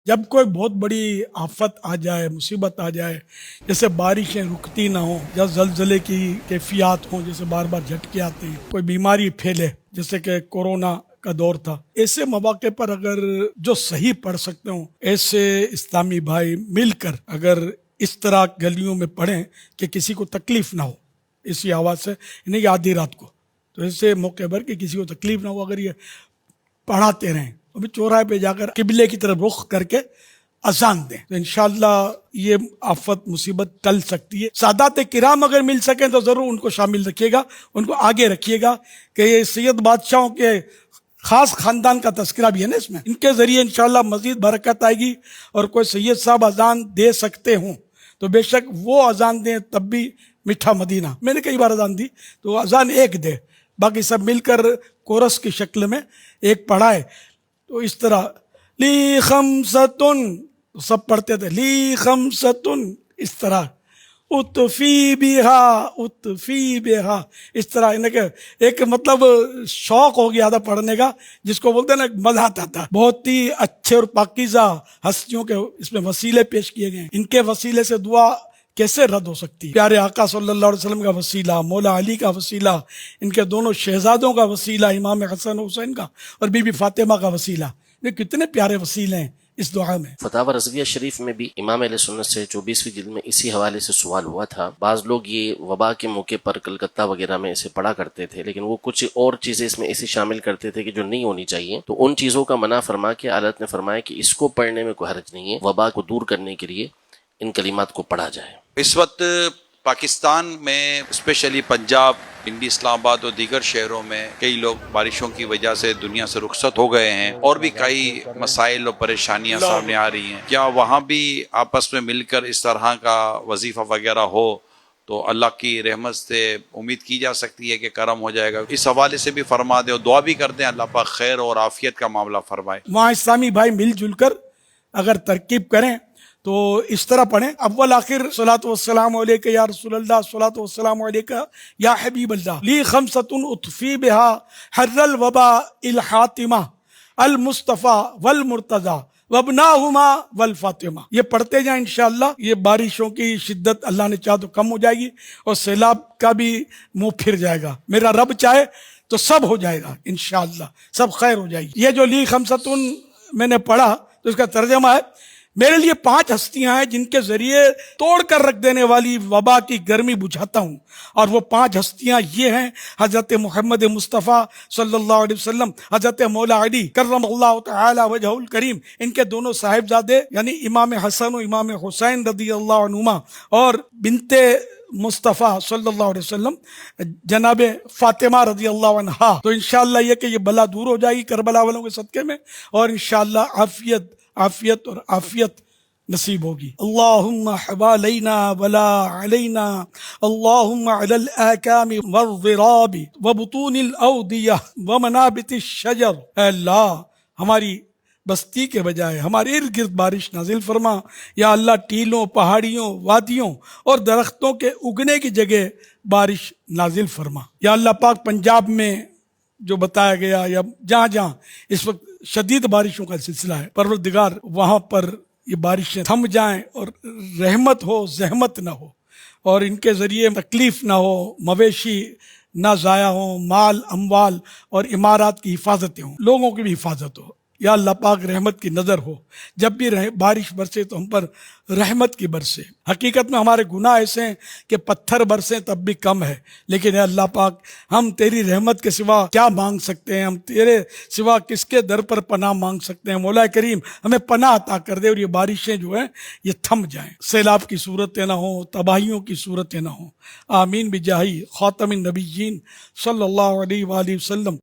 جب کوئی بہت بڑی آفت آ جائے، مصیبت آ جائے، جیسے بارشیں رکتی نہ ہوں یا زلزلے کی کیفیات ہوں، جیسے بار بار جھٹکے آتے ہیں، کوئی بیماری پھیلے جیسے کہ کورونا کا دور تھا، ایسے مواقع پر اگر جو صحیح پڑھ سکتے ہوں ایسے اسلامی بھائی مل کر اگر اس طرح گلیوں میں پڑھیں کہ کسی کو تکلیف نہ ہو اسی آواز سے، یعنی کہ آدھی رات کو، تو ایسے موقع پر کہ کسی کو تکلیف نہ ہو اگر یہ پڑھاتے رہیں، ابھی چوراہے پہ جا کر قبلے کی طرف رخ کر کے اذان دیں تو انشاءاللہ یہ آفت مصیبت ٹل سکتی ہے۔ سادات کرام اگر مل سکیں تو ضرور ان کو شامل رکھیے گا، ان کو آگے رکھیے گا کہ یہ سید بادشاہوں کے خاص خاندان کا تذکرہ بھی ہے نا اس میں، ان کے ذریعے انشاءاللہ مزید برکت آئے گی۔ اور کوئی سید صاحب اذان دے سکتے ہوں تو بے شک وہ اذان دیں، تب بھی میٹھا مدینہ، میں نے کئی بار اذان دی، تو اذان ایک دے، باقی سب مل کر کورس کی شکل میں ایک پڑھائے، تو اس طرح لی خمستن سب پڑھتے تھے، لی خمستن، اس طرح اتفی بہا، اس طرح ایک مطلب شوق ہو گیا تھا پڑھنے کا، جس کو بولتے ہیں نا مزہ آتا تھا۔ بہت ہی اچھے اور پاکیزہ ہستیوں کے اس میں وسیلے پیش کیے گئے ہیں، ان کے وسیلے سے دعا کیسے رد ہو سکتی ہے؟ پیارے آقا صلی اللہ علیہ وسلم کا وسیلہ، مولا علی کا وسیلہ، ان کے دونوں شہزادوں کا وسیلہ، امام حسن حسین کا اور بی بی فاطمہ کا وسیلہ، یہ کتنے پیارے وسیلے ہیں اس دعا میں۔ فتاوی رضویہ شریف میں بھی امام اہل سنت سے 24ویں جلد میں اسی حوالے سے سوال ہوا تھا۔ بعض لوگ یہ وبا کے موقع پر کلکتہ وغیرہ میں اسے پڑھا کرتے تھے، لیکن وہ کچھ اور چیزیں اس میں ایسی شامل کرتے تھے کہ جو نہیں ہونی چاہیے، تو ان چیزوں کا منع فرما کے اعلیٰ نے فرمایا کہ اس کو پڑھنے میں کوئی حرج نہیں ہے، وبا کو دور کرنے کے لیے ان کلمات کو پڑھا جائے۔ اس وقت پاکستان میں اسپیشلی پنجاب، پنڈی، اسلام آباد اور دیگر شہروں میں کئی لوگ بارشوں کی وجہ سے دنیا سے رخصت ہو گئے ہیں، اور بھی کئی مسائل اور پریشانیاں سامنے آ رہی ہیں۔ کیا وہاں بھی آپس میں مل کر اس طرح کا وظیفہ وغیرہ ہو تو اللہ کی رحمت سے امید کی جا سکتی ہے کہ کرم ہو جائے گا؟ اس حوالے سے بھی فرما دیں اور دعا بھی کر دیں اللہ پاک خیر اور عافیت کا معاملہ فرمائے۔ وہاں اسلامی بھائی مل جل کر اگر ترکیب کریں تو اس طرح پڑھیں، اول آخر صلاۃ والسلام علیک یا رسول اللہ، صلاۃ والسلام علیک یا حبیب اللہ، لی خمسۃ اطفی بہا حر الوبا الحاتمہ المصطفیٰ والمرتضیٰ وابناہما والفاطمہ، یہ پڑھتے جائیں انشاءاللہ۔ یہ بارشوں کی شدت اللہ نے چاہ تو کم ہو جائے گی اور سیلاب کا بھی منہ پھر جائے گا، میرا رب چاہے تو سب ہو جائے گا انشاءاللہ، سب خیر ہو جائے گی۔ یہ جو لی خمسۃ میں نے پڑھا تو اس کا ترجمہ ہے، میرے لیے 5 ہستیاں ہیں جن کے ذریعے توڑ کر رکھ دینے والی وبا کی گرمی بجھاتا ہوں، اور وہ 5 ہستیاں یہ ہیں: حضرت محمد مصطفیٰ صلی اللہ علیہ وسلم، حضرت مولا علی کرم اللہ تعالی وجہہ الکریم، ان کے دونوں صاحبزادے یعنی امام حسن و امام حسین رضی اللہ عنہما، اور بنت مصطفیٰ صلی اللہ علیہ وسلم جناب فاطمہ رضی اللہ عنہا۔ تو انشاءاللہ یہ کہ یہ بلا دور ہو جائے گی کربلا والوں کے صدقے میں، اور انشاءاللہ عافیت اور عافیت نصیب ہوگی۔ اللہم حوالینا ولا علینا، اللہم علی الاکام والضراب وبطون الاودیہ ومنابت الشجر، اے اللہ ہماری بستی کے بجائے ہمارے ارد گرد بارش نازل فرما، یا اللہ ٹیلوں، پہاڑیوں، وادیوں اور درختوں کے اگنے کی جگہ بارش نازل فرما۔ یا اللہ پاک پنجاب میں جو بتایا گیا یا جہاں جہاں اس وقت شدید بارشوں کا سلسلہ ہے، پروردگار وہاں پر یہ بارشیں تھم جائیں اور رحمت ہو، زحمت نہ ہو، اور ان کے ذریعے تکلیف نہ ہو، مویشی نہ ضائع ہوں، مال اموال اور عمارات کی حفاظتیں ہوں، لوگوں کی بھی حفاظت ہو۔ یا اللہ پاک رحمت کی نظر ہو، جب بھی بارش برسے تو ہم پر رحمت کی برسے۔ حقیقت میں ہمارے گناہ ایسے ہیں کہ پتھر برسیں تب بھی کم ہے، لیکن اے اللہ پاک ہم تیری رحمت کے سوا کیا مانگ سکتے ہیں؟ ہم تیرے سوا کس کے در پر پناہ مانگ سکتے ہیں؟ مولا کریم ہمیں پناہ عطا کر دے اور یہ بارشیں جو ہیں یہ تھم جائیں، سیلاب کی صورتیں نہ ہوں، تباہیوں کی صورتیں نہ ہوں۔ آمین بجاہ خاتم النبیین صلی اللہ علیہ وآلہ وسلم۔